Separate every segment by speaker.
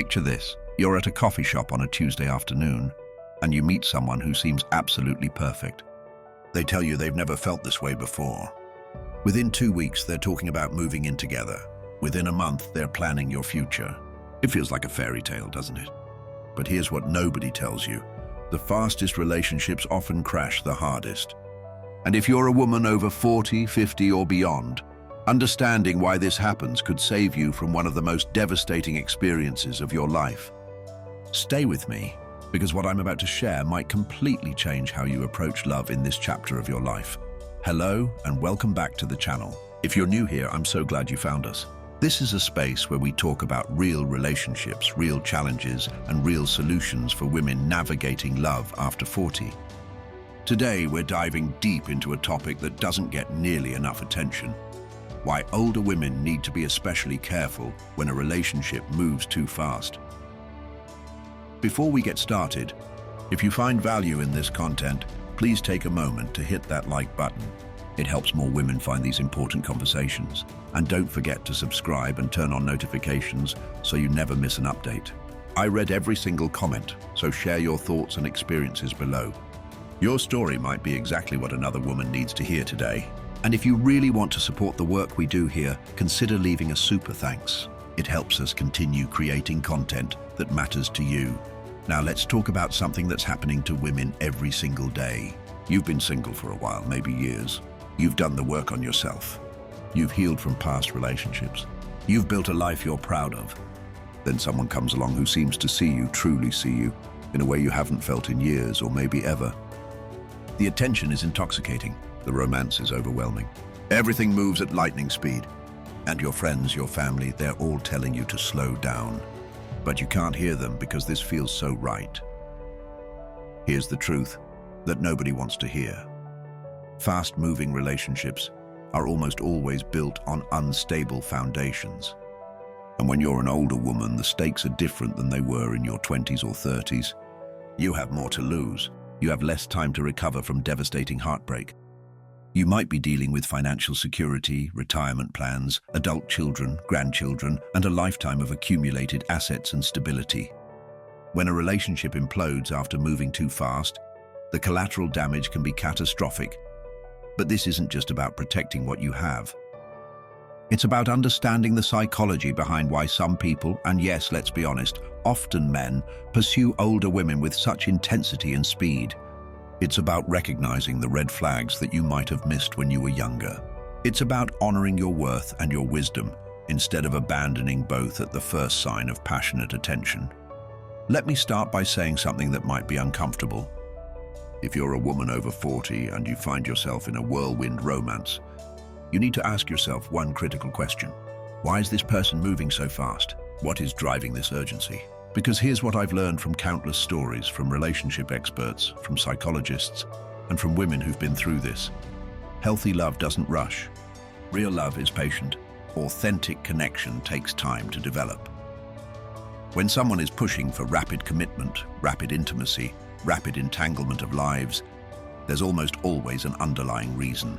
Speaker 1: Picture this. You're at a coffee shop on a Tuesday afternoon, and you meet someone who seems absolutely perfect. They tell you they've never felt this way before. Within 2 weeks, they're talking about moving in together. Within a month, they're planning your future. It feels like a fairy tale, doesn't it? But here's what nobody tells you. The fastest relationships often crash the hardest. And if you're a woman over 40, 50 or beyond, understanding why this happens could save you from one of the most devastating experiences of your life. Stay with me, because what I'm about to share might completely change how you approach love in this chapter of your life. Hello, and welcome back to the channel. If you're new here, I'm so glad you found us. This is a space where we talk about real relationships, real challenges, and real solutions for women navigating love after 40. Today, we're diving deep into a topic that doesn't get nearly enough attention: why older women need to be especially careful when a relationship moves too fast. Before we get started, if you find value in this content, please take a moment to hit that like button. It helps more women find these important conversations. And don't forget to subscribe and turn on notifications so you never miss an update. I read every single comment, so share your thoughts and experiences below. Your story might be exactly what another woman needs to hear today. And if you really want to support the work we do here, consider leaving a super thanks. It helps us continue creating content that matters to you. Now let's talk about something that's happening to women every single day. You've been single for a while, maybe years. You've done the work on yourself. You've healed from past relationships. You've built a life you're proud of. Then someone comes along who seems to see you, truly see you, in a way you haven't felt in years or maybe ever. The attention is intoxicating. The romance is overwhelming. Everything moves at lightning speed. And your friends, your family, they're all telling you to slow down. But you can't hear them because this feels so right. Here's the truth that nobody wants to hear. Fast-moving relationships are almost always built on unstable foundations. And when you're an older woman, the stakes are different than they were in your 20s or 30s. You have more to lose. You have less time to recover from devastating heartbreak. You might be dealing with financial security, retirement plans, adult children, grandchildren, and a lifetime of accumulated assets and stability. When a relationship implodes after moving too fast, the collateral damage can be catastrophic. But this isn't just about protecting what you have. It's about understanding the psychology behind why some people, and yes, let's be honest, often men, pursue older women with such intensity and speed. It's about recognizing the red flags that you might have missed when you were younger. It's about honoring your worth and your wisdom, instead of abandoning both at the first sign of passionate attention. Let me start by saying something that might be uncomfortable. If you're a woman over 40 and you find yourself in a whirlwind romance, you need to ask yourself one critical question. Why is this person moving so fast? What is driving this urgency? Because here's what I've learned from countless stories, from relationship experts, from psychologists, and from women who've been through this. Healthy love doesn't rush. Real love is patient. Authentic connection takes time to develop. When someone is pushing for rapid commitment, rapid intimacy, rapid entanglement of lives, there's almost always an underlying reason.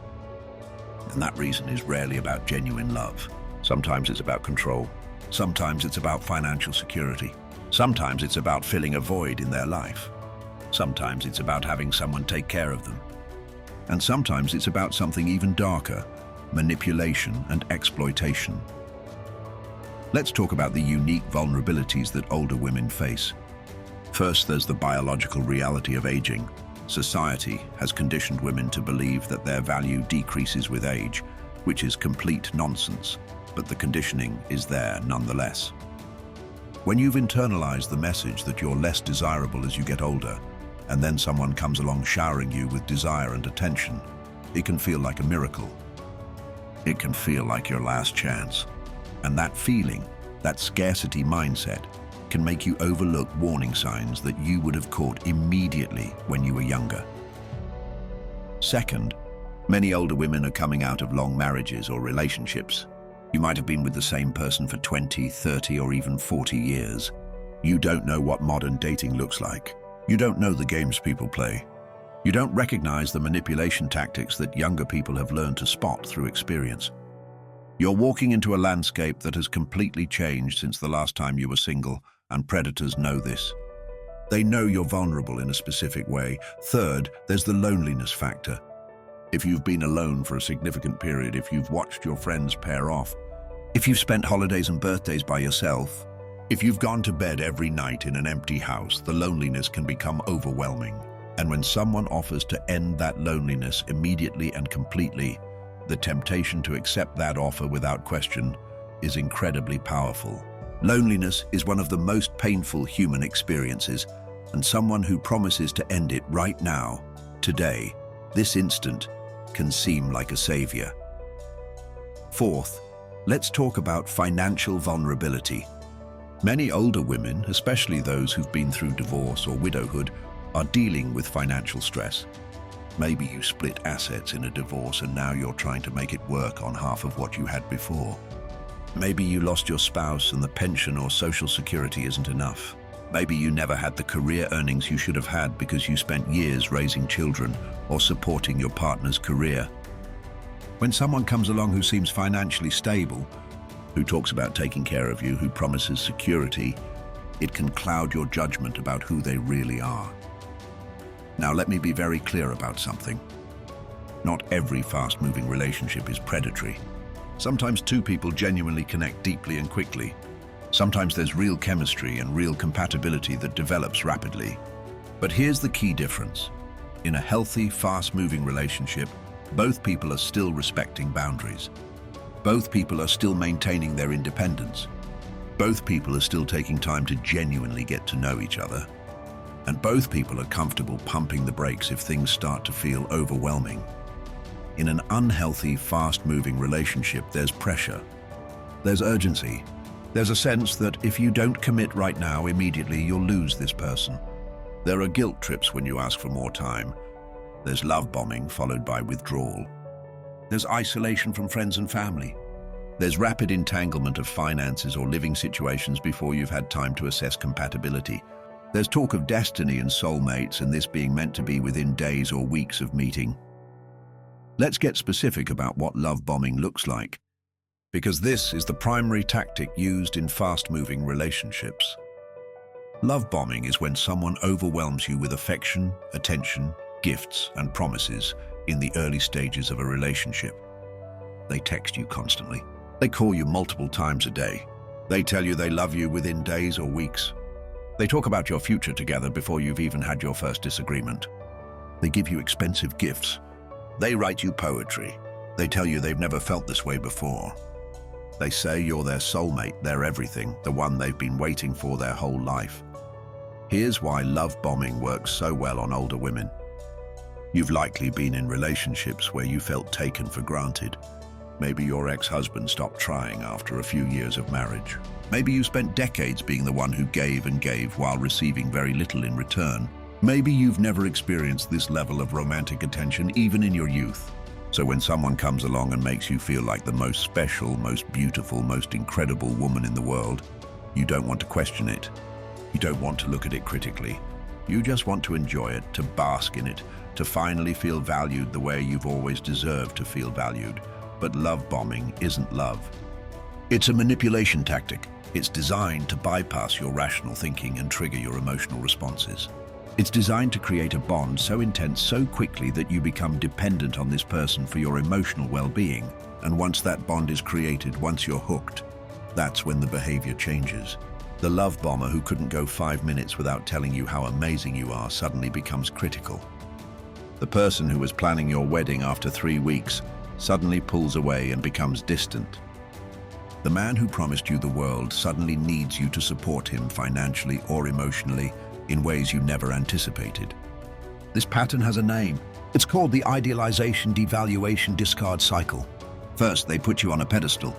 Speaker 1: And that reason is rarely about genuine love. Sometimes it's about control. Sometimes it's about financial security. Sometimes it's about filling a void in their life. Sometimes it's about having someone take care of them. And sometimes it's about something even darker: manipulation and exploitation. Let's talk about the unique vulnerabilities that older women face. First, there's the biological reality of aging. Society has conditioned women to believe that their value decreases with age, which is complete nonsense, but the conditioning is there nonetheless. When you've internalized the message that you're less desirable as you get older, and then someone comes along showering you with desire and attention, it can feel like a miracle. It can feel like your last chance. And that feeling, that scarcity mindset, can make you overlook warning signs that you would have caught immediately when you were younger. Second, many older women are coming out of long marriages or relationships. You might have been with the same person for 20, 30, or even 40 years. You don't know what modern dating looks like. You don't know the games people play. You don't recognize the manipulation tactics that younger people have learned to spot through experience. You're walking into a landscape that has completely changed since the last time you were single, and predators know this. They know you're vulnerable in a specific way. Third, there's the loneliness factor. If you've been alone for a significant period, if you've watched your friends pair off, if you've spent holidays and birthdays by yourself, if you've gone to bed every night in an empty house, the loneliness can become overwhelming. And when someone offers to end that loneliness immediately and completely, the temptation to accept that offer without question is incredibly powerful. Loneliness is one of the most painful human experiences, and someone who promises to end it right now, today, this instant, can seem like a savior. Fourth, let's talk about financial vulnerability. Many older women, especially those who've been through divorce or widowhood, are dealing with financial stress. Maybe you split assets in a divorce and now you're trying to make it work on half of what you had before. Maybe you lost your spouse and the pension or social security isn't enough. Maybe you never had the career earnings you should have had because you spent years raising children or supporting your partner's career. When someone comes along who seems financially stable, who talks about taking care of you, who promises security, it can cloud your judgment about who they really are. Now, let me be very clear about something. Not every fast-moving relationship is predatory. Sometimes two people genuinely connect deeply and quickly. Sometimes there's real chemistry and real compatibility that develops rapidly. But here's the key difference. In a healthy, fast-moving relationship, both people are still respecting boundaries. Both people are still maintaining their independence. Both people are still taking time to genuinely get to know each other. And both people are comfortable pumping the brakes if things start to feel overwhelming. In an unhealthy, fast-moving relationship, there's pressure. There's urgency. There's a sense that if you don't commit right now, immediately you'll lose this person. There are guilt trips when you ask for more time. There's love bombing followed by withdrawal. There's isolation from friends and family. There's rapid entanglement of finances or living situations before you've had time to assess compatibility. There's talk of destiny and soulmates, and this being meant to be within days or weeks of meeting. Let's get specific about what love bombing looks like, because this is the primary tactic used in fast-moving relationships. Love bombing is when someone overwhelms you with affection, attention, gifts, and promises in the early stages of a relationship. They text you constantly. They call you multiple times a day. They tell you they love you within days or weeks. They talk about your future together before you've even had your first disagreement. They give you expensive gifts. They write you poetry. They tell you they've never felt this way before. They say you're their soulmate, their everything, the one they've been waiting for their whole life. Here's why love bombing works so well on older women. You've likely been in relationships where you felt taken for granted. Maybe your ex-husband stopped trying after a few years of marriage. Maybe you spent decades being the one who gave and gave while receiving very little in return. Maybe you've never experienced this level of romantic attention even in your youth. So when someone comes along and makes you feel like the most special, most beautiful, most incredible woman in the world, you don't want to question it. You don't want to look at it critically. You just want to enjoy it, to bask in it, to finally feel valued the way you've always deserved to feel valued. But love bombing isn't love. It's a manipulation tactic. It's designed to bypass your rational thinking and trigger your emotional responses. It's designed to create a bond so intense so quickly that you become dependent on this person for your emotional well-being. And once that bond is created, once you're hooked, that's when the behavior changes. The love bomber who couldn't go 5 minutes without telling you how amazing you are suddenly becomes critical. The person who was planning your wedding after 3 weeks suddenly pulls away and becomes distant. The man who promised you the world suddenly needs you to support him financially or emotionally in ways you never anticipated. This pattern has a name. It's called the idealization, devaluation, discard cycle. First, they put you on a pedestal.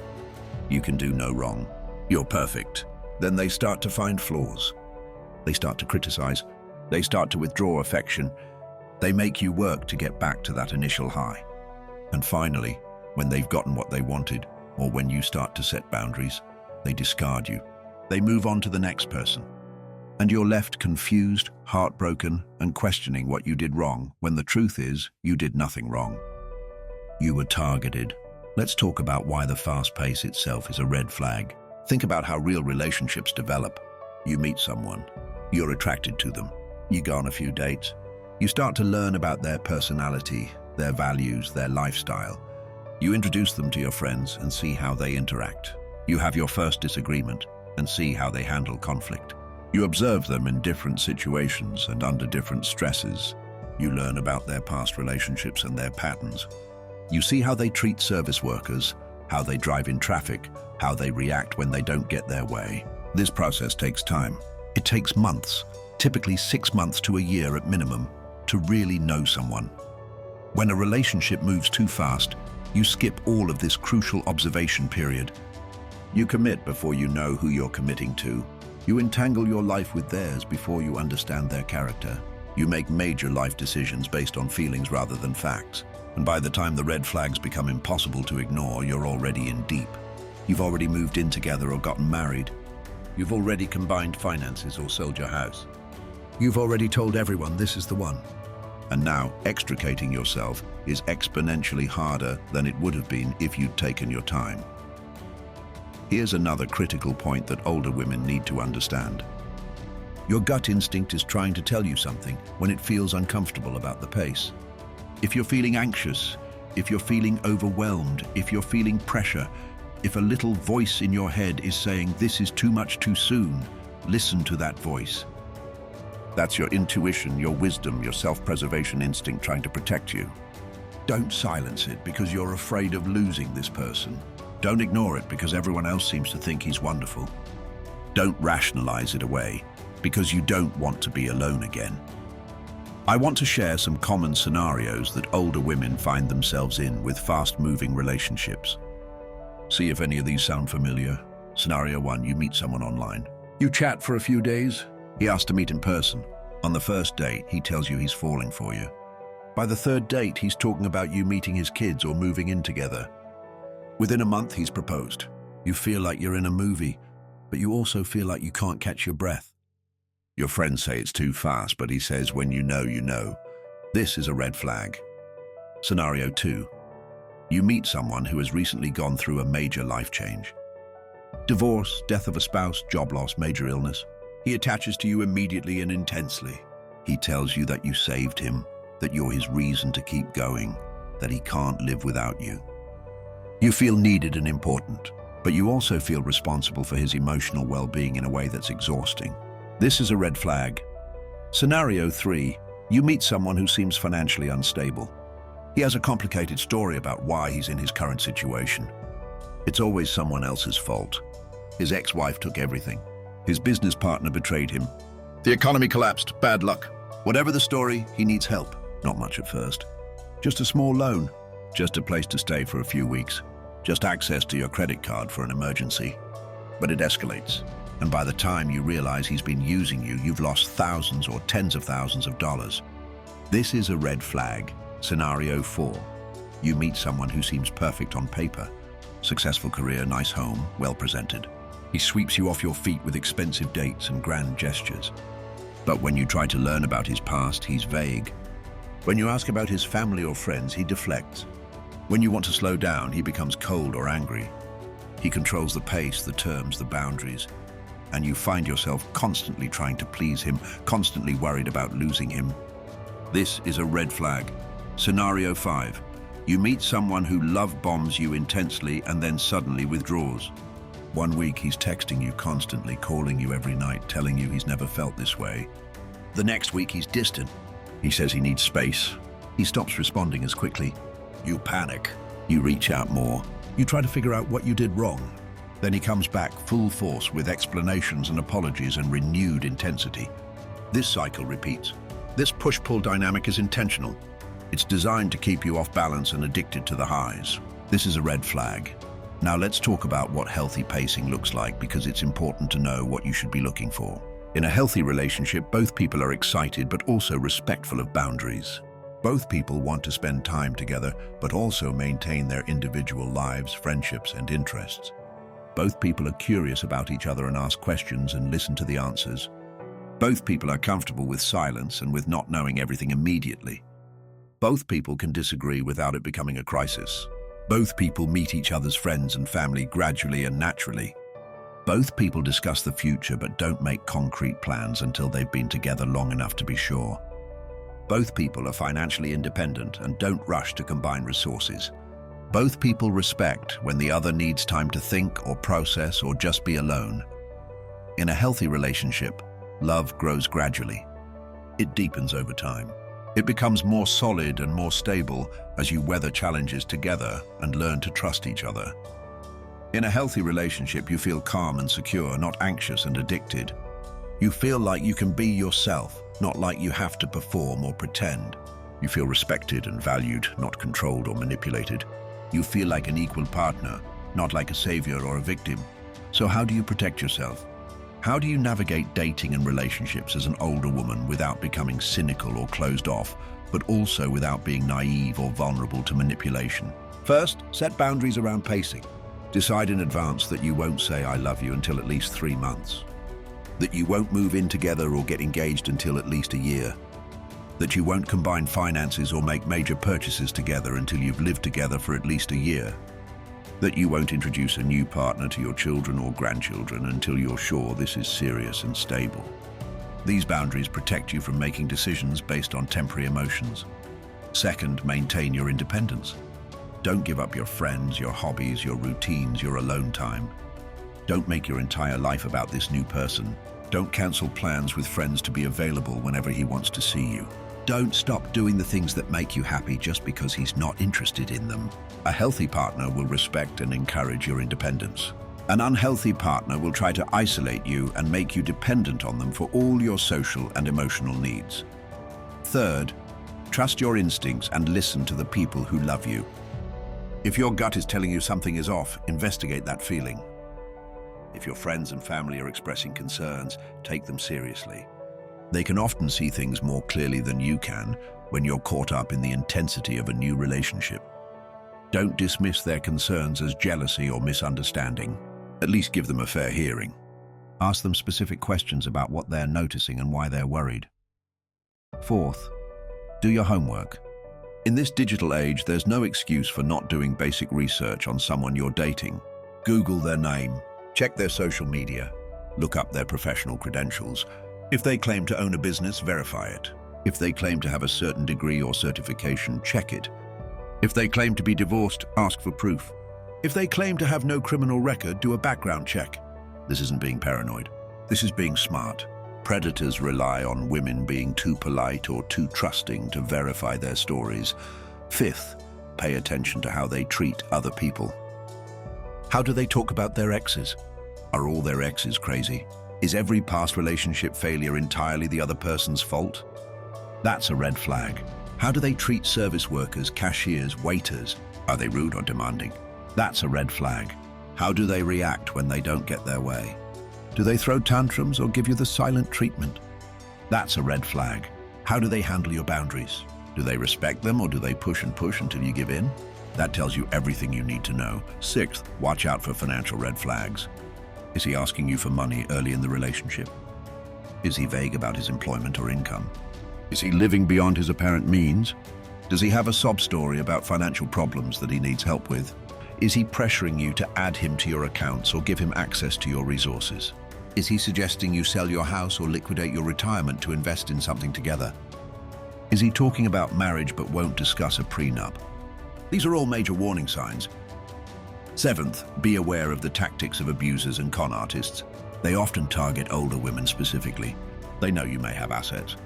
Speaker 1: You can do no wrong. You're perfect. Then they start to find flaws. They start to criticize. They start to withdraw affection. They make you work to get back to that initial high. And finally, when they've gotten what they wanted, or when you start to set boundaries, they discard you. They move on to the next person. And you're left confused, heartbroken, and questioning what you did wrong, when the truth is, you did nothing wrong. You were targeted. Let's talk about why the fast pace itself is a red flag. Think about how real relationships develop. You meet someone. You're attracted to them. You go on a few dates. You start to learn about their personality, their values, their lifestyle. You introduce them to your friends and see how they interact. You have your first disagreement and see how they handle conflict. You observe them in different situations and under different stresses. You learn about their past relationships and their patterns. You see how they treat service workers, how they drive in traffic, how they react when they don't get their way. This process takes time. It takes months, typically 6 months to a year at minimum, to really know someone. When a relationship moves too fast, you skip all of this crucial observation period. You commit before you know who you're committing to. You entangle your life with theirs before you understand their character. You make major life decisions based on feelings rather than facts. And by the time the red flags become impossible to ignore, you're already in deep. You've already moved in together or gotten married. You've already combined finances or sold your house. You've already told everyone this is the one. And now, extricating yourself is exponentially harder than it would have been if you'd taken your time. Here's another critical point that older women need to understand. Your gut instinct is trying to tell you something when it feels uncomfortable about the pace. If you're feeling anxious, if you're feeling overwhelmed, if you're feeling pressure, if a little voice in your head is saying this is too much too soon, listen to that voice. That's your intuition, your wisdom, your self-preservation instinct trying to protect you. Don't silence it because you're afraid of losing this person. Don't ignore it because everyone else seems to think he's wonderful. Don't rationalize it away because you don't want to be alone again. I want to share some common scenarios that older women find themselves in with fast-moving relationships. See if any of these sound familiar. Scenario 1, you meet someone online. You chat for a few days. He asks to meet in person. On the first date, he tells you he's falling for you. By the third date, he's talking about you meeting his kids or moving in together. Within a month, he's proposed. You feel like you're in a movie, but you also feel like you can't catch your breath. Your friends say it's too fast, but he says when you know, you know. This is a red flag. Scenario 2. You meet someone who has recently gone through a major life change. Divorce, death of a spouse, job loss, major illness. He attaches to you immediately and intensely. He tells you that you saved him, that you're his reason to keep going, that he can't live without you. You feel needed and important, but you also feel responsible for his emotional well-being in a way that's exhausting. This is a red flag. Scenario 3. You meet someone who seems financially unstable. He has a complicated story about why he's in his current situation. It's always someone else's fault. His ex-wife took everything. His business partner betrayed him. The economy collapsed, bad luck. Whatever the story, he needs help. Not much at first. Just a small loan. Just a place to stay for a few weeks. Just access to your credit card for an emergency. But it escalates. And by the time you realize he's been using you, you've lost thousands or tens of thousands of dollars. This is a red flag. Scenario 4. You meet someone who seems perfect on paper. Successful career, nice home, well presented. He sweeps you off your feet with expensive dates and grand gestures. But when you try to learn about his past, he's vague. When you ask about his family or friends, he deflects. When you want to slow down, he becomes cold or angry. He controls the pace, the terms, the boundaries. And you find yourself constantly trying to please him, constantly worried about losing him. This is a red flag. Scenario 5. You meet someone who love bombs you intensely and then suddenly withdraws. 1 week he's texting you constantly, calling you every night, telling you he's never felt this way. The next week he's distant. He says he needs space. He stops responding as quickly. You panic. You reach out more. You try to figure out what you did wrong. Then he comes back full force with explanations and apologies and renewed intensity. This cycle repeats. This push-pull dynamic is intentional. It's designed to keep you off balance and addicted to the highs. This is a red flag. Now let's talk about what healthy pacing looks like because it's important to know what you should be looking for. In a healthy relationship, both people are excited but also respectful of boundaries. Both people want to spend time together but also maintain their individual lives, friendships, and interests. Both people are curious about each other and ask questions and listen to the answers. Both people are comfortable with silence and with not knowing everything immediately. Both people can disagree without it becoming a crisis. Both people meet each other's friends and family gradually and naturally. Both people discuss the future but don't make concrete plans until they've been together long enough to be sure. Both people are financially independent and don't rush to combine resources. Both people respect when the other needs time to think or process or just be alone. In a healthy relationship, love grows gradually. It deepens over time. It becomes more solid and more stable as you weather challenges together and learn to trust each other. In a healthy relationship, you feel calm and secure, not anxious and addicted. You feel like you can be yourself, not like you have to perform or pretend. You feel respected and valued, not controlled or manipulated. You feel like an equal partner, not like a savior or a victim. So how do you protect yourself? How do you navigate dating and relationships as an older woman without becoming cynical or closed off, but also without being naive or vulnerable to manipulation? First, set boundaries around pacing. Decide in advance that you won't say "I love you" until at least 3 months. That you won't move in together or get engaged until at least a year. That you won't combine finances or make major purchases together until you've lived together for at least a year. That you won't introduce a new partner to your children or grandchildren until you're sure this is serious and stable. These boundaries protect you from making decisions based on temporary emotions. Second, maintain your independence. Don't give up your friends, your hobbies, your routines, your alone time. Don't make your entire life about this new person. Don't cancel plans with friends to be available whenever he wants to see you. Don't stop doing the things that make you happy just because he's not interested in them. A healthy partner will respect and encourage your independence. An unhealthy partner will try to isolate you and make you dependent on them for all your social and emotional needs. Third, trust your instincts and listen to the people who love you. If your gut is telling you something is off, investigate that feeling. If your friends and family are expressing concerns, take them seriously. They can often see things more clearly than you can when you're caught up in the intensity of a new relationship. Don't dismiss their concerns as jealousy or misunderstanding. At least give them a fair hearing. Ask them specific questions about what they're noticing and why they're worried. Fourth, do your homework. In this digital age, there's no excuse for not doing basic research on someone you're dating. Google their name, check their social media, look up their professional credentials. If they claim to own a business, verify it. If they claim to have a certain degree or certification, check it. If they claim to be divorced, ask for proof. If they claim to have no criminal record, do a background check. This isn't being paranoid. This is being smart. Predators rely on women being too polite or too trusting to verify their stories. Fifth, pay attention to how they treat other people. How do they talk about their exes? Are all their exes crazy? Is every past relationship failure entirely the other person's fault? That's a red flag. How do they treat service workers, cashiers, waiters? Are they rude or demanding? That's a red flag. How do they react when they don't get their way? Do they throw tantrums or give you the silent treatment? That's a red flag. How do they handle your boundaries? Do they respect them or do they push and push until you give in? That tells you everything you need to know. Sixth, watch out for financial red flags. Is he asking you for money early in the relationship? Is he vague about his employment or income? Is he living beyond his apparent means? Does he have a sob story about financial problems that he needs help with? Is he pressuring you to add him to your accounts or give him access to your resources? Is he suggesting you sell your house or liquidate your retirement to invest in something together? Is he talking about marriage but won't discuss a prenup? These are all major warning signs. Seventh, be aware of the tactics of abusers and con artists. They often target older women specifically. They know you may have assets.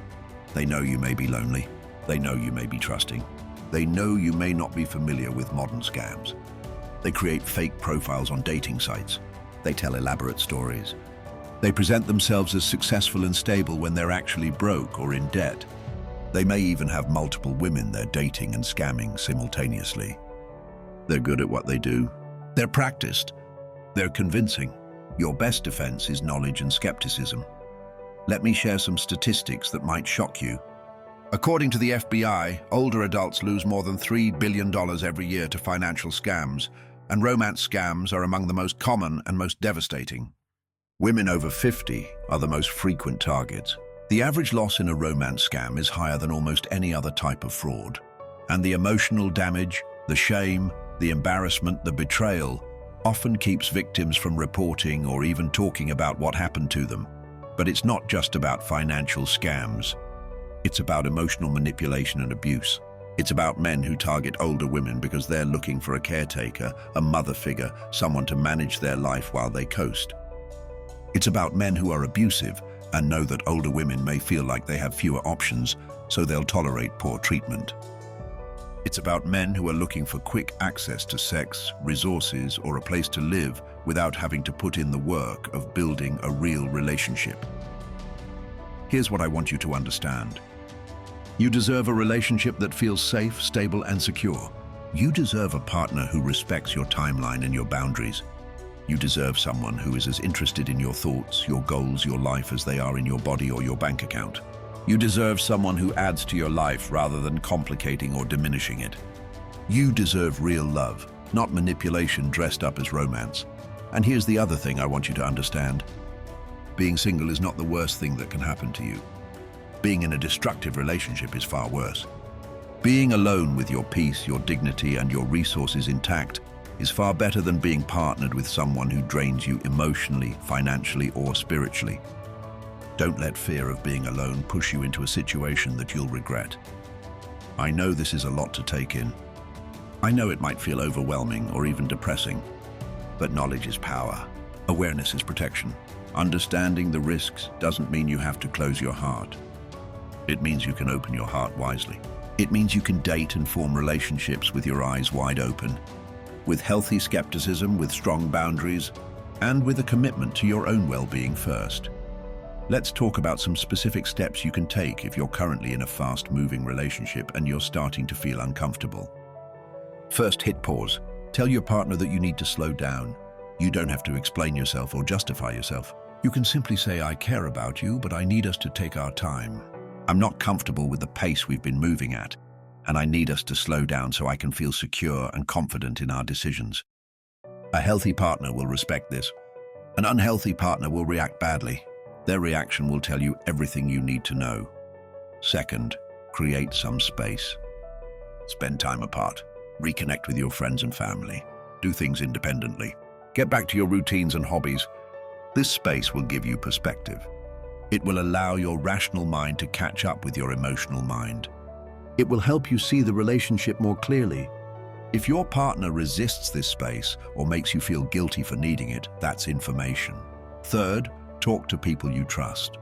Speaker 1: They know you may be lonely. They know you may be trusting. They know you may not be familiar with modern scams. They create fake profiles on dating sites. They tell elaborate stories. They present themselves as successful and stable when they're actually broke or in debt. They may even have multiple women they're dating and scamming simultaneously. They're good at what they do. They're practiced. They're convincing. Your best defense is knowledge and skepticism. Let me share some statistics that might shock you. According to the FBI, older adults lose more than $3 billion every year to financial scams, and romance scams are among the most common and most devastating. Women over 50 are the most frequent targets. The average loss in a romance scam is higher than almost any other type of fraud. And the emotional damage, the shame, the embarrassment, the betrayal, often keeps victims from reporting or even talking about what happened to them. But it's not just about financial scams. It's about emotional manipulation and abuse. It's about men who target older women because they're looking for a caretaker, a mother figure, someone to manage their life while they coast. It's about men who are abusive and know that older women may feel like they have fewer options, so they'll tolerate poor treatment. It's about men who are looking for quick access to sex, resources, or a place to live without having to put in the work of building a real relationship. Here's what I want you to understand. You deserve a relationship that feels safe, stable, and secure. You deserve a partner who respects your timeline and your boundaries. You deserve someone who is as interested in your thoughts, your goals, your life as they are in your body or your bank account. You deserve someone who adds to your life rather than complicating or diminishing it. You deserve real love, not manipulation dressed up as romance. And here's the other thing I want you to understand. Being single is not the worst thing that can happen to you. Being in a destructive relationship is far worse. Being alone with your peace, your dignity, and your resources intact is far better than being partnered with someone who drains you emotionally, financially, or spiritually. Don't let fear of being alone push you into a situation that you'll regret. I know this is a lot to take in. I know it might feel overwhelming or even depressing, but knowledge is power. Awareness is protection. Understanding the risks doesn't mean you have to close your heart. It means you can open your heart wisely. It means you can date and form relationships with your eyes wide open, with healthy skepticism, with strong boundaries, and with a commitment to your own well-being first. Let's talk about some specific steps you can take if you're currently in a fast-moving relationship and you're starting to feel uncomfortable. First, hit pause. Tell your partner that you need to slow down. You don't have to explain yourself or justify yourself. You can simply say, I care about you, but I need us to take our time. I'm not comfortable with the pace we've been moving at, and I need us to slow down so I can feel secure and confident in our decisions. A healthy partner will respect this. An unhealthy partner will react badly. Their reaction will tell you everything you need to know. Second, create some space. Spend time apart. Reconnect with your friends and family. Do things independently. Get back to your routines and hobbies. This space will give you perspective. It will allow your rational mind to catch up with your emotional mind. It will help you see the relationship more clearly. If your partner resists this space or makes you feel guilty for needing it, that's information. Third, talk to people you trust.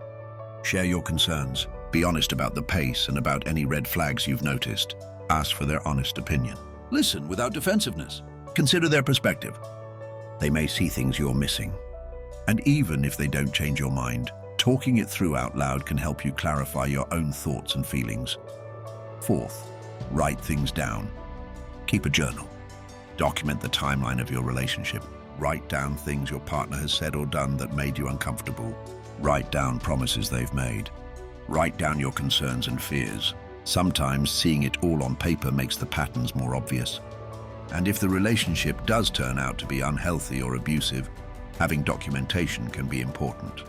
Speaker 1: Share your concerns. Be honest about the pace and about any red flags you've noticed. Ask for their honest opinion. Listen without defensiveness. Consider their perspective. They may see things you're missing. And even if they don't change your mind, talking it through out loud can help you clarify your own thoughts and feelings. Fourth, write things down. Keep a journal. Document the timeline of your relationship. Write down things your partner has said or done that made you uncomfortable. Write down promises they've made. Write down your concerns and fears. Sometimes seeing it all on paper makes the patterns more obvious. And if the relationship does turn out to be unhealthy or abusive, having documentation can be important.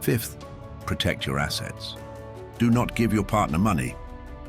Speaker 1: Fifth, protect your assets. Do not give your partner money.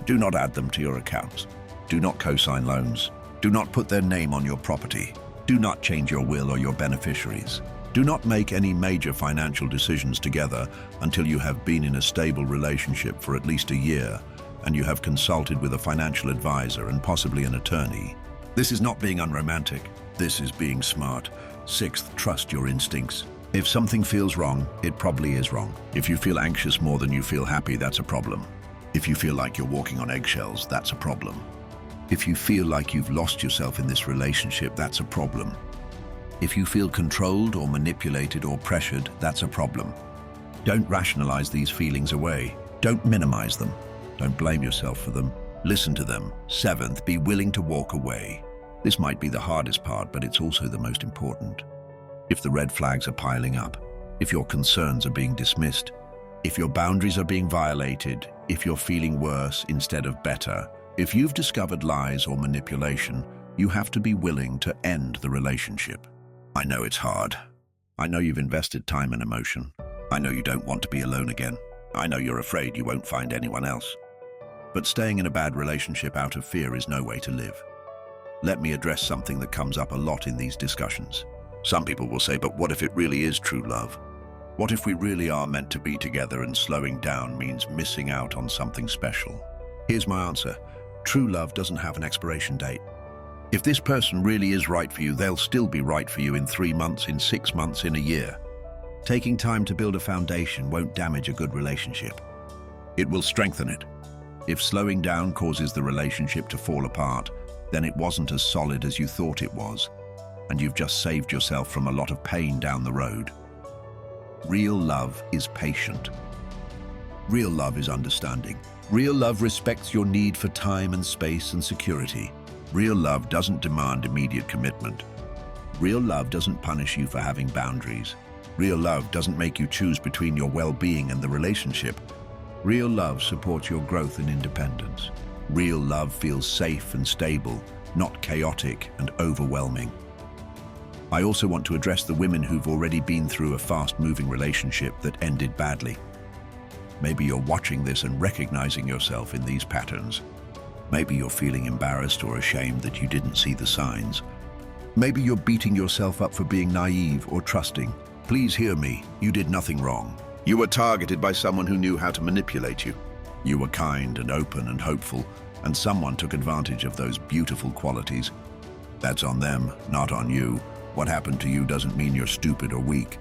Speaker 1: Do not add them to your accounts. Do not co-sign loans. Do not put their name on your property. Do not change your will or your beneficiaries. Do not make any major financial decisions together until you have been in a stable relationship for at least a year and you have consulted with a financial advisor and possibly an attorney. This is not being unromantic. This is being smart. Sixth, trust your instincts. If something feels wrong, it probably is wrong. If you feel anxious more than you feel happy, that's a problem. If you feel like you're walking on eggshells, that's a problem. If you feel like you've lost yourself in this relationship, that's a problem. If you feel controlled or manipulated or pressured, that's a problem. Don't rationalize these feelings away. Don't minimize them. Don't blame yourself for them. Listen to them. Seventh, be willing to walk away. This might be the hardest part, but it's also the most important. If the red flags are piling up, if your concerns are being dismissed, if your boundaries are being violated, if you're feeling worse instead of better, if you've discovered lies or manipulation, you have to be willing to end the relationship. I know it's hard. I know you've invested time and emotion. I know you don't want to be alone again. I know you're afraid you won't find anyone else. But staying in a bad relationship out of fear is no way to live. let me address something that comes up a lot in these discussions. Some people will say, but what if it really is true love? What if we really are meant to be together and slowing down means missing out on something special? Here's my answer. True love doesn't have an expiration date. If this person really is right for you, they'll still be right for you in 3 months, in 6 months, in a year. Taking time to build a foundation won't damage a good relationship. It will strengthen it. If slowing down causes the relationship to fall apart, then it wasn't as solid as you thought it was, and you've just saved yourself from a lot of pain down the road. Real love is patient. Real love is understanding. Real love respects your need for time and space and security. Real love doesn't demand immediate commitment. Real love doesn't punish you for having boundaries. Real love doesn't make you choose between your well-being and the relationship. Real love supports your growth and independence. Real love feels safe and stable, not chaotic and overwhelming. I also want to address the women who've already been through a fast-moving relationship that ended badly. Maybe you're watching this and recognizing yourself in these patterns. Maybe you're feeling embarrassed or ashamed that you didn't see the signs. Maybe you're beating yourself up for being naive or trusting. Please hear me, you did nothing wrong. You were targeted by someone who knew how to manipulate you. You were kind and open and hopeful, and someone took advantage of those beautiful qualities. That's on them, not on you. What happened to you doesn't mean you're stupid or weak.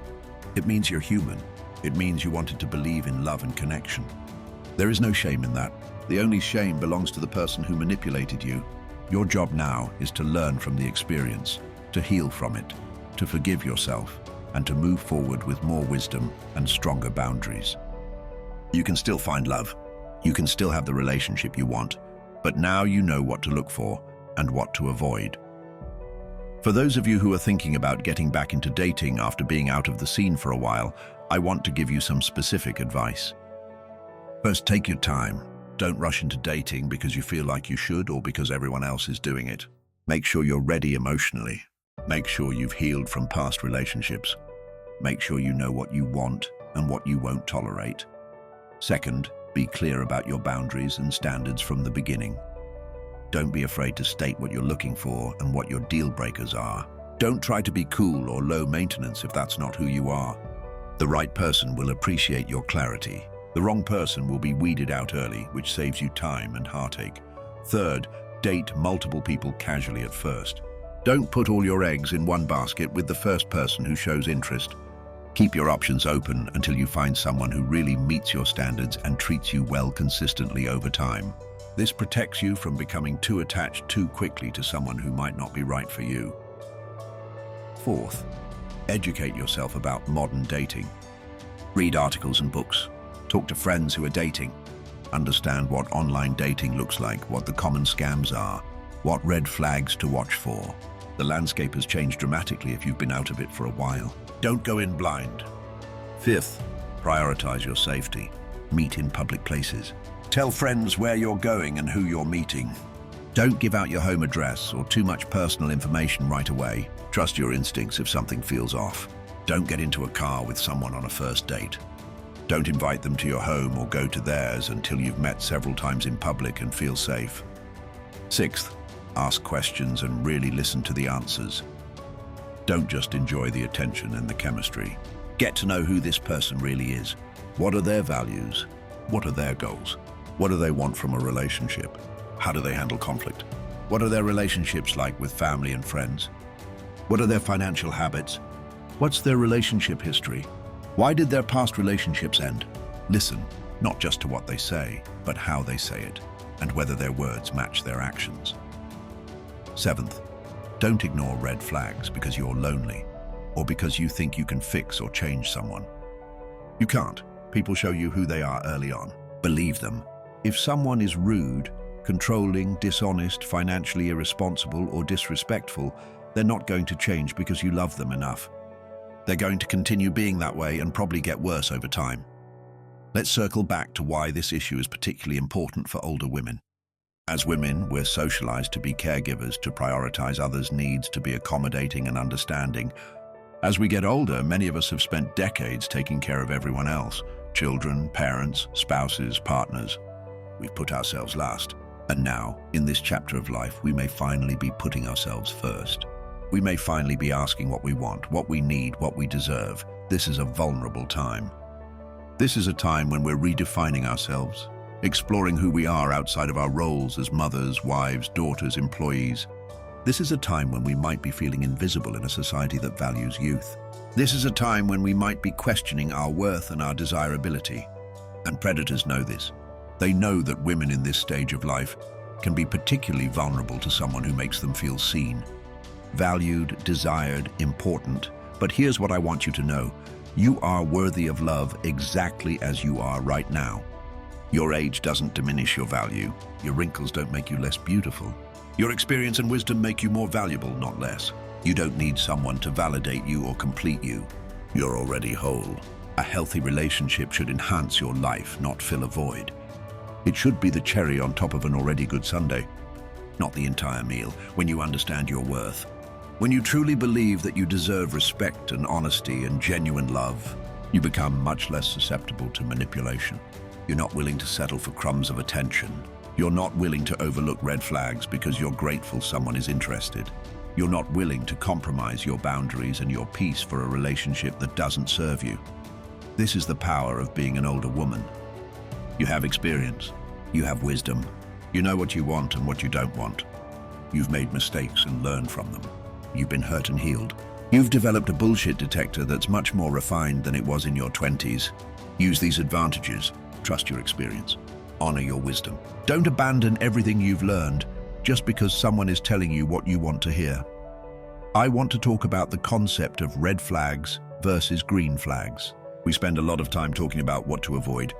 Speaker 1: It means you're human. It means you wanted to believe in love and connection. There is no shame in that. The only shame belongs to the person who manipulated you. Your job now is to learn from the experience, to heal from it, to forgive yourself, and to move forward with more wisdom and stronger boundaries. You can still find love. You can still have the relationship you want, but now you know what to look for and what to avoid. For those of you who are thinking about getting back into dating after being out of the scene for a while, I want to give you some specific advice. First, take your time. Don't rush into dating because you feel like you should or because everyone else is doing it. Make sure you're ready emotionally. Make sure you've healed from past relationships. Make sure you know what you want and what you won't tolerate. Second, be clear about your boundaries and standards from the beginning. Don't be afraid to state what you're looking for and what your deal breakers are. Don't try to be cool or low maintenance if that's not who you are. The right person will appreciate your clarity. The wrong person will be weeded out early, which saves you time and heartache. Third, date multiple people casually at first. Don't put all your eggs in one basket with the first person who shows interest. Keep your options open until you find someone who really meets your standards and treats you well consistently over time. This protects you from becoming too attached too quickly to someone who might not be right for you. Fourth, educate yourself about modern dating. Read articles and books. Talk to friends who are dating. Understand what online dating looks like, what the common scams are, what red flags to watch for. The landscape has changed dramatically if you've been out of it for a while. Don't go in blind. Fifth, prioritize your safety. Meet in public places. Tell friends where you're going and who you're meeting. Don't give out your home address or too much personal information right away. Trust your instincts if something feels off. Don't get into a car with someone on a first date. Don't invite them to your home or go to theirs until you've met several times in public and feel safe. Sixth, ask questions and really listen to the answers. Don't just enjoy the attention and the chemistry. Get to know who this person really is. What are their values? What are their goals? What do they want from a relationship? How do they handle conflict? What are their relationships like with family and friends? What are their financial habits? What's their relationship history? Why did their past relationships end? Listen, not just to what they say, but how they say it, and whether their words match their actions. Seventh, don't ignore red flags because you're lonely, or because you think you can fix or change someone. You can't. People show you who they are early on. Believe them. If someone is rude, controlling, dishonest, financially irresponsible, or disrespectful, they're not going to change because you love them enough. They're going to continue being that way and probably get worse over time. Let's circle back to why this issue is particularly important for older women. As women, we're socialized to be caregivers, to prioritize others' needs, to be accommodating and understanding. As we get older, many of us have spent decades taking care of everyone else: children, parents, spouses, partners. We've put ourselves last. And now, in this chapter of life, we may finally be putting ourselves first. We may finally be asking what we want, what we need, what we deserve. This is a vulnerable time. This is a time when we're redefining ourselves, exploring who we are outside of our roles as mothers, wives, daughters, employees. This is a time when we might be feeling invisible in a society that values youth. This is a time when we might be questioning our worth and our desirability. And predators know this. They know that women in this stage of life can be particularly vulnerable to someone who makes them feel seen, valued, desired, important. But here's what I want you to know. You are worthy of love exactly as you are right now. Your age doesn't diminish your value. Your wrinkles don't make you less beautiful. Your experience and wisdom make you more valuable, not less. You don't need someone to validate you or complete you. You're already whole. A healthy relationship should enhance your life, not fill a void. It should be the cherry on top of an already good sundae, not the entire meal. When you understand your worth, when you truly believe that you deserve respect and honesty and genuine love, you become much less susceptible to manipulation. You're not willing to settle for crumbs of attention. You're not willing to overlook red flags because you're grateful someone is interested. You're not willing to compromise your boundaries and your peace for a relationship that doesn't serve you. This is the power of being an older woman. You have experience. You have wisdom. You know what you want and what you don't want. You've made mistakes and learned from them. You've been hurt and healed. You've developed a bullshit detector that's much more refined than it was in your 20s. Use these advantages. Trust your experience. Honor your wisdom. Don't abandon everything you've learned just because someone is telling you what you want to hear. I want to talk about the concept of red flags versus green flags. We spend a lot of time talking about what to avoid,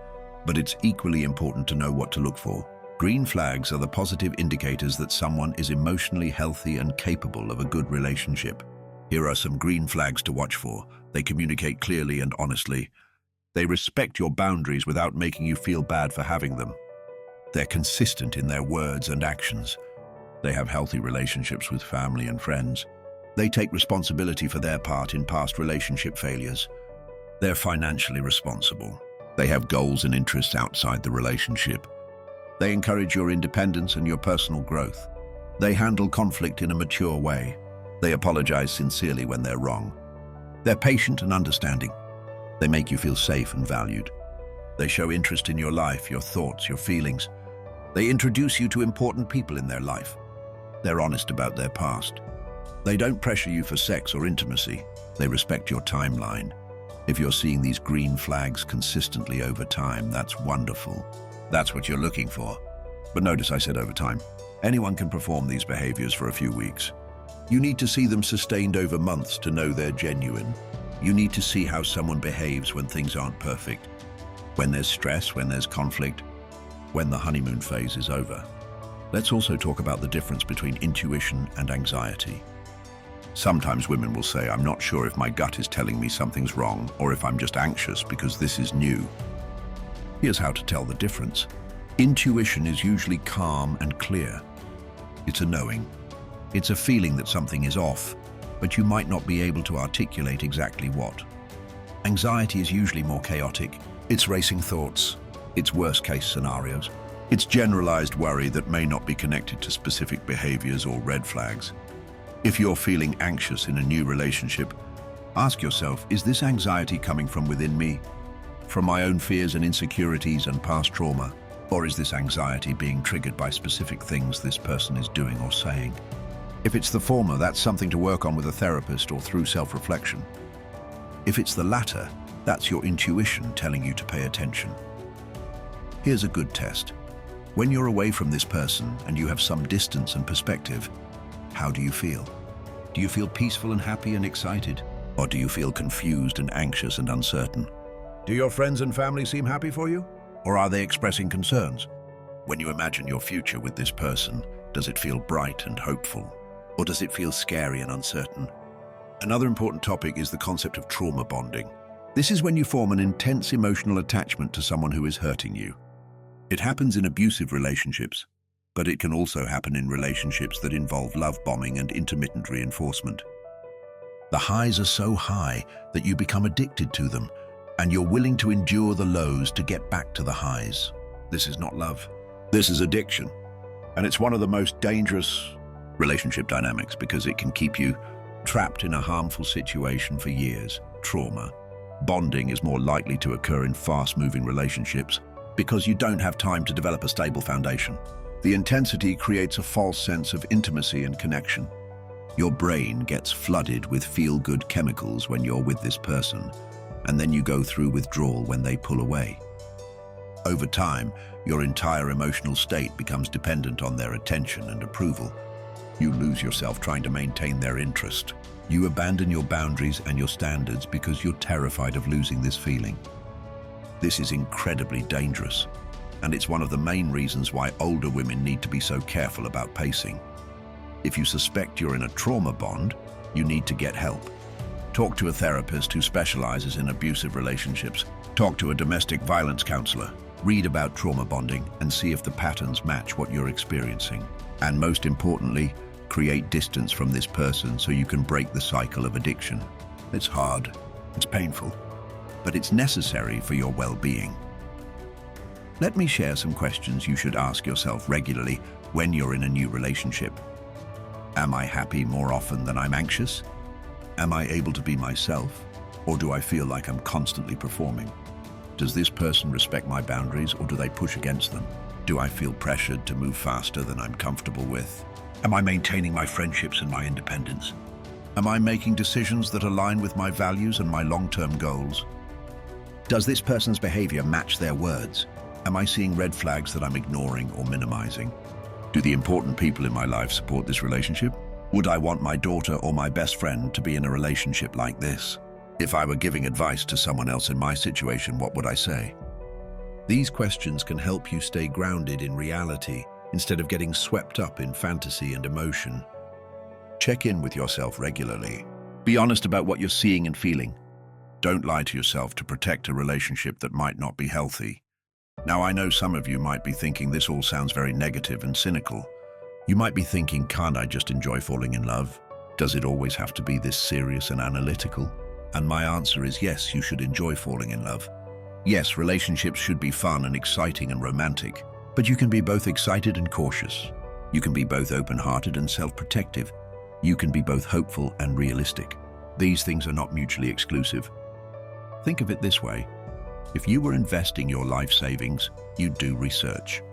Speaker 1: but it's equally important to know what to look for. Green flags are the positive indicators that someone is emotionally healthy and capable of a good relationship. Here are some green flags to watch for. They communicate clearly and honestly. They respect your boundaries without making you feel bad for having them. They're consistent in their words and actions. They have healthy relationships with family and friends. They take responsibility for their part in past relationship failures. They're financially responsible. They have goals and interests outside the relationship. They encourage your independence and your personal growth. They handle conflict in a mature way. They apologize sincerely when they're wrong. They're patient and understanding. They make you feel safe and valued. They show interest in your life, your thoughts, your feelings. They introduce you to important people in their life. They're honest about their past. They don't pressure you for sex or intimacy. They respect your timeline. If you're seeing these green flags consistently over time, that's wonderful. That's what you're looking for. But notice I said over time. Anyone can perform these behaviors for a few weeks. You need to see them sustained over months to know they're genuine. You need to see how someone behaves when things aren't perfect, when there's stress, when there's conflict, when the honeymoon phase is over. Let's also talk about the difference between intuition and anxiety. Sometimes women will say, I'm not sure if my gut is telling me something's wrong or if I'm just anxious because this is new. Here's how to tell the difference. Intuition is usually calm and clear. It's a knowing. It's a feeling that something is off, but you might not be able to articulate exactly what. Anxiety is usually more chaotic. It's racing thoughts. It's worst-case scenarios. It's generalized worry that may not be connected to specific behaviors or red flags. If you're feeling anxious in a new relationship, ask yourself, is this anxiety coming from within me, from my own fears and insecurities and past trauma? Or is this anxiety being triggered by specific things this person is doing or saying? If it's the former, that's something to work on with a therapist or through self-reflection. If it's the latter, that's your intuition telling you to pay attention. Here's a good test. When you're away from this person and you have some distance and perspective, how do you feel? Do you feel peaceful and happy and excited? Or do you feel confused and anxious and uncertain? Do your friends and family seem happy for you? Or are they expressing concerns? When you imagine your future with this person, does it feel bright and hopeful? Or does it feel scary and uncertain? Another important topic is the concept of trauma bonding. This is when you form an intense emotional attachment to someone who is hurting you. It happens in abusive relationships, but it can also happen in relationships that involve love bombing and intermittent reinforcement. The highs are so high that you become addicted to them, and you're willing to endure the lows to get back to the highs. This is not love. This is addiction. And it's one of the most dangerous relationship dynamics because it can keep you trapped in a harmful situation for years. Trauma. Bonding is more likely to occur in fast-moving relationships because you don't have time to develop a stable foundation. The intensity creates a false sense of intimacy and connection. Your brain gets flooded with feel-good chemicals when you're with this person, and then you go through withdrawal when they pull away. Over time, your entire emotional state becomes dependent on their attention and approval. You lose yourself trying to maintain their interest. You abandon your boundaries and your standards because you're terrified of losing this feeling. This is incredibly dangerous, and it's one of the main reasons why older women need to be so careful about pacing. If you suspect you're in a trauma bond, you need to get help. Talk to a therapist who specializes in abusive relationships. Talk to a domestic violence counselor. Read about trauma bonding and see if the patterns match what you're experiencing. And most importantly, create distance from this person so you can break the cycle of addiction. It's hard, it's painful, but it's necessary for your well-being. Let me share some questions you should ask yourself regularly when you're in a new relationship. Am I happy more often than I'm anxious? Am I able to be myself, or do I feel like I'm constantly performing? Does this person respect my boundaries, or do they push against them? Do I feel pressured to move faster than I'm comfortable with? Am I maintaining my friendships and my independence? Am I making decisions that align with my values and my long-term goals? Does this person's behavior match their words? Am I seeing red flags that I'm ignoring or minimizing? Do the important people in my life support this relationship? Would I want my daughter or my best friend to be in a relationship like this? If I were giving advice to someone else in my situation, what would I say? These questions can help you stay grounded in reality instead of getting swept up in fantasy and emotion. Check in with yourself regularly. Be honest about what you're seeing and feeling. Don't lie to yourself to protect a relationship that might not be healthy. Now, I know some of you might be thinking this all sounds very negative and cynical. You might be thinking, can't I just enjoy falling in love? Does it always have to be this serious and analytical? And my answer is yes, you should enjoy falling in love. Yes, relationships should be fun and exciting and romantic, but you can be both excited and cautious. You can be both open-hearted and self-protective. You can be both hopeful and realistic. These things are not mutually exclusive. Think of it this way. If you were investing your life savings, you'd do research.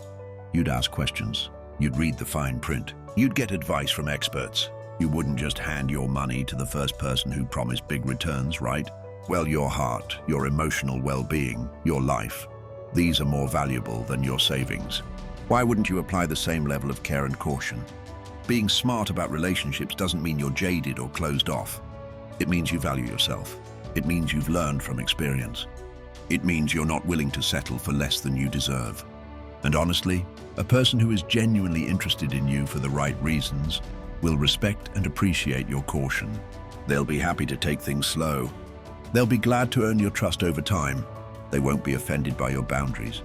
Speaker 1: You'd ask questions. You'd read the fine print. You'd get advice from experts. You wouldn't just hand your money to the first person who promised big returns, right? Well, your heart, your emotional well-being, your life, these are more valuable than your savings. Why wouldn't you apply the same level of care and caution? Being smart about relationships doesn't mean you're jaded or closed off. It means you value yourself. It means you've learned from experience. It means you're not willing to settle for less than you deserve. And honestly, a person who is genuinely interested in you for the right reasons will respect and appreciate your caution. They'll be happy to take things slow. They'll be glad to earn your trust over time. They won't be offended by your boundaries.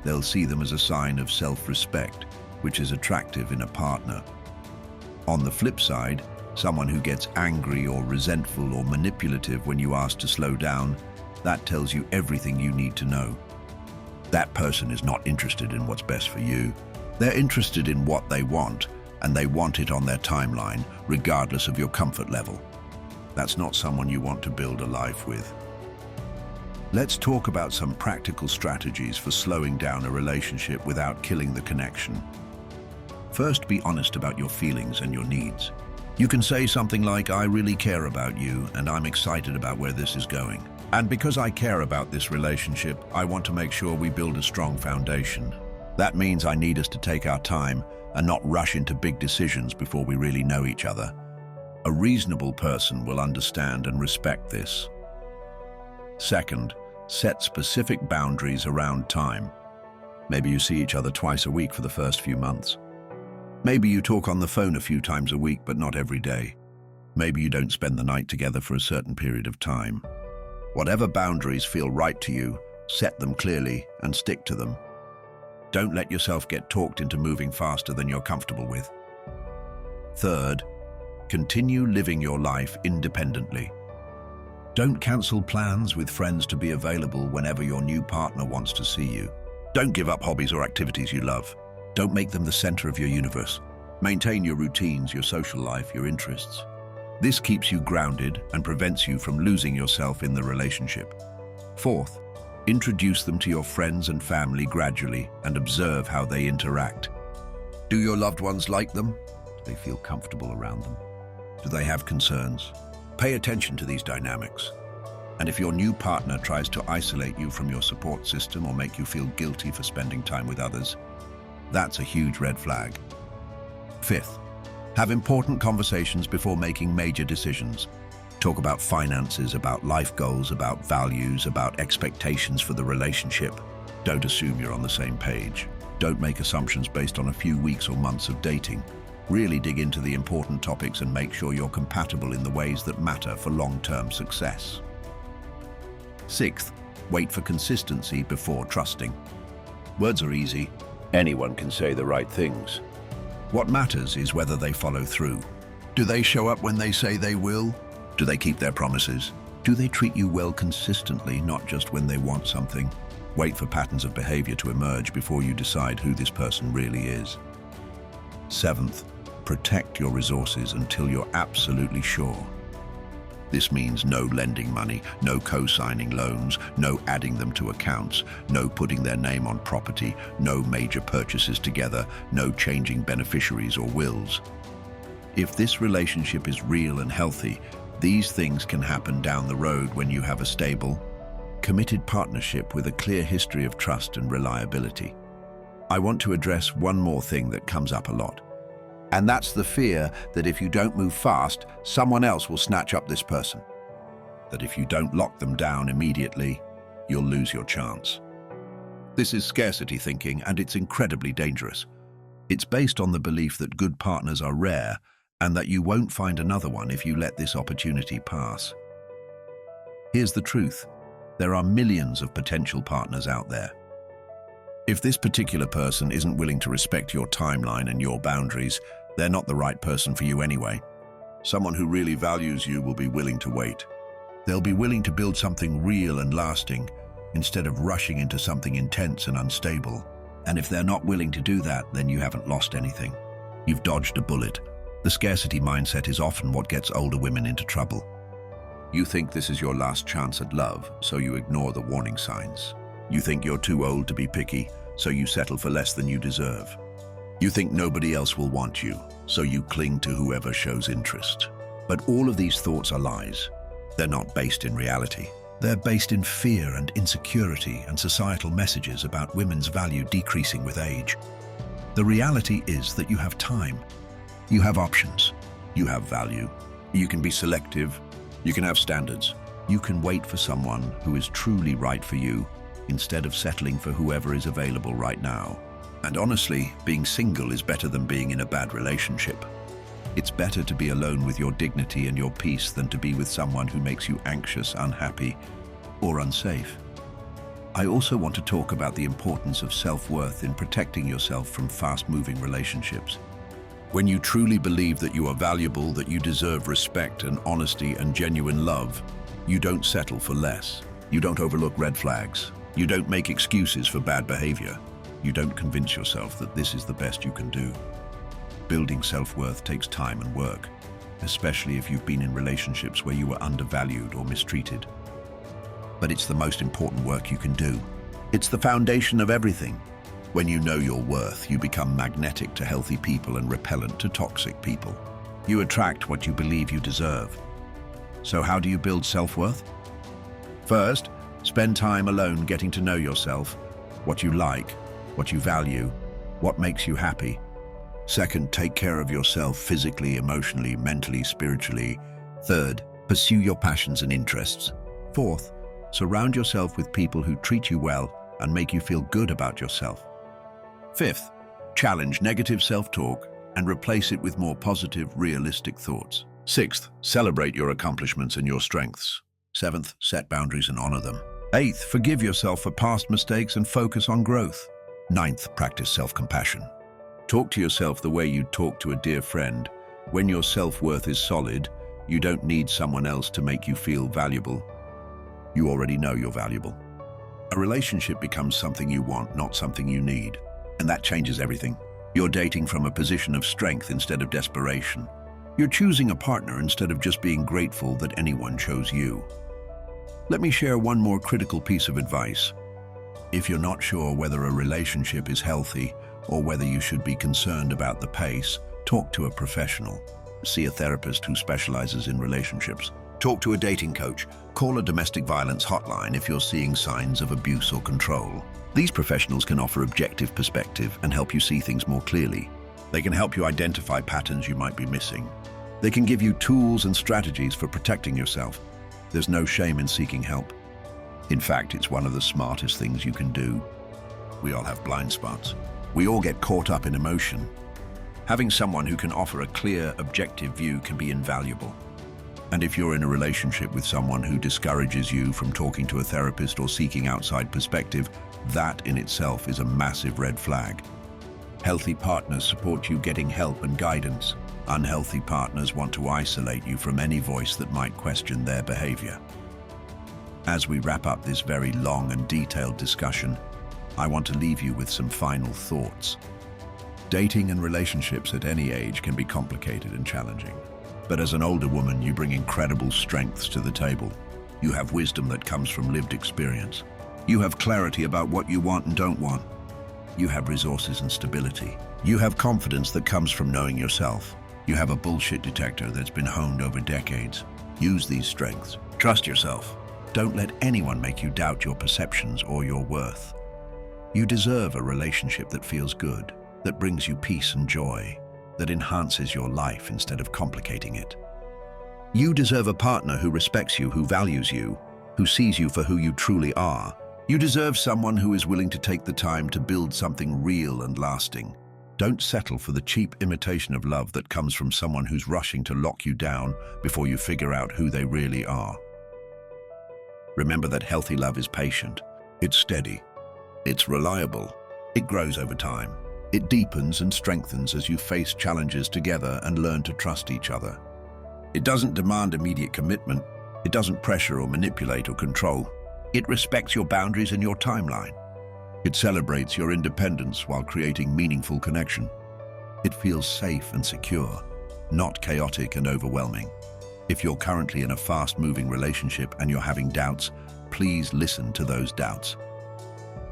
Speaker 1: They'll see them as a sign of self-respect, which is attractive in a partner. On the flip side, someone who gets angry or resentful or manipulative when you ask to slow down, that tells you everything you need to know. That person is not interested in what's best for you. They're interested in what they want, and they want it on their timeline, regardless of your comfort level. That's not someone you want to build a life with. Let's talk about some practical strategies for slowing down a relationship without killing the connection. First, be honest about your feelings and your needs. You can say something like, I really care about you, and I'm excited about where this is going. And because I care about this relationship, I want to make sure we build a strong foundation. That means I need us to take our time and not rush into big decisions before we really know each other. A reasonable person will understand and respect this. Second, set specific boundaries around time. Maybe you see each other twice a week for the first few months. Maybe you talk on the phone a few times a week, but not every day. Maybe you don't spend the night together for a certain period of time. Whatever boundaries feel right to you, set them clearly and stick to them. Don't let yourself get talked into moving faster than you're comfortable with. Third, continue living your life independently. Don't cancel plans with friends to be available whenever your new partner wants to see you. Don't give up hobbies or activities you love. Don't make them the center of your universe. Maintain your routines, your social life, your interests. This keeps you grounded and prevents you from losing yourself in the relationship. Fourth, introduce them to your friends and family gradually and observe how they interact. Do your loved ones like them? Do they feel comfortable around them? Do they have concerns? Pay attention to these dynamics. And if your new partner tries to isolate you from your support system or make you feel guilty for spending time with others, that's a huge red flag. Fifth, have important conversations before making major decisions. Talk about finances, about life goals, about values, about expectations for the relationship. Don't assume you're on the same page. Don't make assumptions based on a few weeks or months of dating. Really dig into the important topics and make sure you're compatible in the ways that matter for long-term success. Sixth, wait for consistency before trusting. Words are easy. Anyone can say the right things. What matters is whether they follow through. Do they show up when they say they will? Do they keep their promises? Do they treat you well consistently, not just when they want something? Wait for patterns of behavior to emerge before you decide who this person really is. Seventh, protect your resources until you're absolutely sure. This means no lending money, no co-signing loans, no adding them to accounts, no putting their name on property, no major purchases together, no changing beneficiaries or wills. If this relationship is real and healthy, these things can happen down the road when you have a stable, committed partnership with a clear history of trust and reliability. I want to address one more thing that comes up a lot. And that's the fear that if you don't move fast, someone else will snatch up this person. That if you don't lock them down immediately, you'll lose your chance. This is scarcity thinking, and it's incredibly dangerous. It's based on the belief that good partners are rare and that you won't find another one if you let this opportunity pass. Here's the truth. There are millions of potential partners out there. If this particular person isn't willing to respect your timeline and your boundaries, they're not the right person for you anyway. Someone who really values you will be willing to wait. They'll be willing to build something real and lasting instead of rushing into something intense and unstable. And if they're not willing to do that, then you haven't lost anything. You've dodged a bullet. The scarcity mindset is often what gets older women into trouble. You think this is your last chance at love, so you ignore the warning signs. You think you're too old to be picky, so you settle for less than you deserve. You think nobody else will want you, so you cling to whoever shows interest. But all of these thoughts are lies. They're not based in reality. They're based in fear and insecurity and societal messages about women's value decreasing with age. The reality is that you have time. You have options. You have value. You can be selective. You can have standards. You can wait for someone who is truly right for you instead of settling for whoever is available right now. And honestly, being single is better than being in a bad relationship. It's better to be alone with your dignity and your peace than to be with someone who makes you anxious, unhappy, or unsafe. I also want to talk about the importance of self-worth in protecting yourself from fast-moving relationships. When you truly believe that you are valuable, that you deserve respect and honesty and genuine love, you don't settle for less. You don't overlook red flags. You don't make excuses for bad behavior. You don't convince yourself that this is the best you can do. Building self-worth takes time and work, especially if you've been in relationships where you were undervalued or mistreated. But it's the most important work you can do. It's the foundation of everything. When you know your worth, you become magnetic to healthy people and repellent to toxic people. You attract what you believe you deserve. So how do you build self-worth? First, spend time alone getting to know yourself, what you like, what you value, what makes you happy. Second, take care of yourself physically, emotionally, mentally, spiritually. Third, pursue your passions and interests. Fourth, surround yourself with people who treat you well and make you feel good about yourself. Fifth, challenge negative self-talk and replace it with more positive, realistic thoughts. Sixth, celebrate your accomplishments and your strengths. Seventh, set boundaries and honor them. Eighth, forgive yourself for past mistakes and focus on growth. Ninth, practice self-compassion. Talk to yourself the way you'd talk to a dear friend. When your self-worth is solid, you don't need someone else to make you feel valuable. You already know you're valuable. A relationship becomes something you want, not something you need. And that changes everything. You're dating from a position of strength instead of desperation. You're choosing a partner instead of just being grateful that anyone chose you. Let me share one more critical piece of advice. If you're not sure whether a relationship is healthy or whether you should be concerned about the pace, talk to a professional. See a therapist who specializes in relationships. Talk to a dating coach. Call a domestic violence hotline if you're seeing signs of abuse or control. These professionals can offer objective perspective and help you see things more clearly. They can help you identify patterns you might be missing. They can give you tools and strategies for protecting yourself. There's no shame in seeking help. In fact, it's one of the smartest things you can do. We all have blind spots. We all get caught up in emotion. Having someone who can offer a clear, objective view can be invaluable. And if you're in a relationship with someone who discourages you from talking to a therapist or seeking outside perspective, that in itself is a massive red flag. Healthy partners support you getting help and guidance. Unhealthy partners want to isolate you from any voice that might question their behavior. As we wrap up this very long and detailed discussion, I want to leave you with some final thoughts. Dating and relationships at any age can be complicated and challenging. But as an older woman, you bring incredible strengths to the table. You have wisdom that comes from lived experience. You have clarity about what you want and don't want. You have resources and stability. You have confidence that comes from knowing yourself. You have a bullshit detector that's been honed over decades. Use these strengths. Trust yourself. Don't let anyone make you doubt your perceptions or your worth. You deserve a relationship that feels good, that brings you peace and joy, that enhances your life instead of complicating it. You deserve a partner who respects you, who values you, who sees you for who you truly are. You deserve someone who is willing to take the time to build something real and lasting. Don't settle for the cheap imitation of love that comes from someone who's rushing to lock you down before you figure out who they really are. Remember that healthy love is patient. It's steady. It's reliable. It grows over time. It deepens and strengthens as you face challenges together and learn to trust each other. It doesn't demand immediate commitment. It doesn't pressure or manipulate or control. It respects your boundaries and your timeline. It celebrates your independence while creating meaningful connection. It feels safe and secure, not chaotic and overwhelming. If you're currently in a fast-moving relationship and you're having doubts, please listen to those doubts.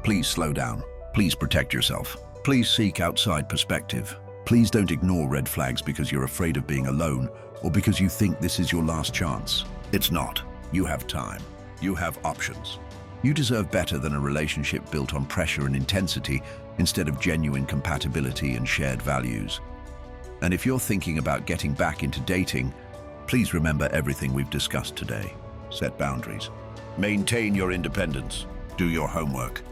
Speaker 1: Please slow down. Please protect yourself. Please seek outside perspective. Please don't ignore red flags because you're afraid of being alone or because you think this is your last chance. It's not. You have time. You have options. You deserve better than a relationship built on pressure and intensity instead of genuine compatibility and shared values. And if you're thinking about getting back into dating, please remember everything we've discussed today. Set boundaries. Maintain your independence. Do your homework.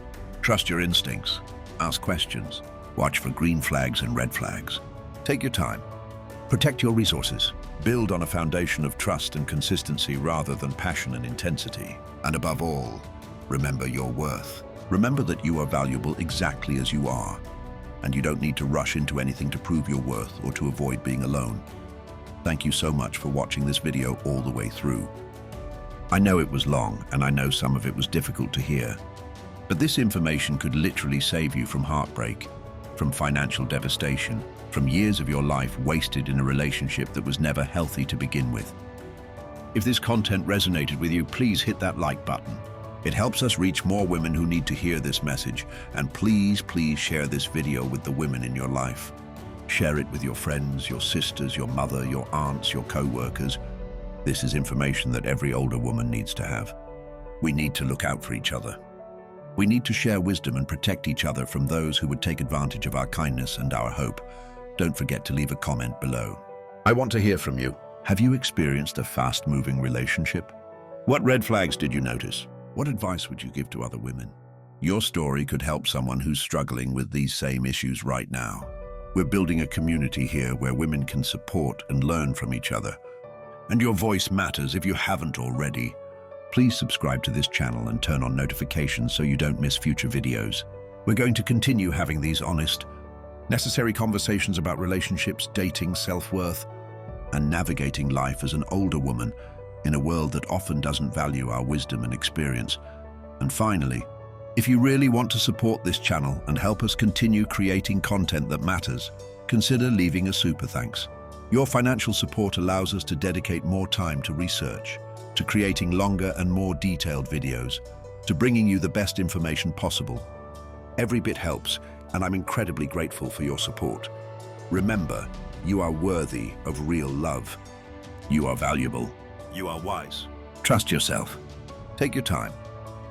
Speaker 1: Trust your instincts. Ask questions. Watch for green flags and red flags. Take your time. Protect your resources. Build on a foundation of trust and consistency rather than passion and intensity. And above all, remember your worth. Remember that you are valuable exactly as you are, and you don't need to rush into anything to prove your worth or to avoid being alone. Thank you so much for watching this video all the way through. I know it was long, and I know some of it was difficult to hear, but this information could literally save you from heartbreak, from financial devastation, from years of your life wasted in a relationship that was never healthy to begin with. If this content resonated with you, please hit that like button. It helps us reach more women who need to hear this message. And please share this video with the women in your life. Share it with your friends, your sisters, your mother, your aunts, your co-workers. This is information that every older woman needs to have. We need to look out for each other. We need to share wisdom and protect each other from those who would take advantage of our kindness and our hope. Don't forget to leave a comment below. I want to hear from you. Have you experienced a fast-moving relationship? What red flags did you notice? What advice would you give to other women? Your story could help someone who's struggling with these same issues right now. We're building a community here where women can support and learn from each other. And your voice matters. If you haven't already, please subscribe to this channel and turn on notifications so you don't miss future videos. We're going to continue having these honest, necessary conversations about relationships, dating, self-worth, and navigating life as an older woman in a world that often doesn't value our wisdom and experience. And finally, If you really want to support this channel and help us continue creating content that matters, consider leaving a super thanks. Your financial support allows us to dedicate more time to research, to creating longer and more detailed videos, to bringing you the best information possible. Every bit helps, and I'm incredibly grateful for your support. Remember, you are worthy of real love. You are valuable. You are wise. Trust yourself. Take your time.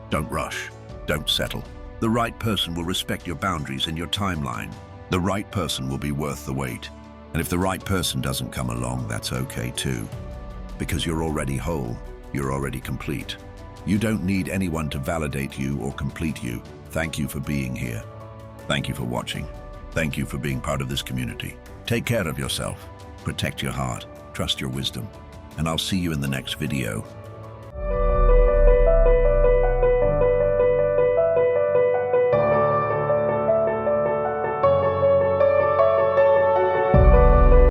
Speaker 1: Don't rush. Don't settle. The right person will respect your boundaries and your timeline. The right person will be worth the wait. And if the right person doesn't come along, that's okay too. Because you're already whole. You're already complete. You don't need anyone to validate you or complete you. Thank you for being here. Thank you for watching. Thank you for being part of this community. Take care of yourself. Protect your heart. Trust your wisdom. And I'll see you in the next video.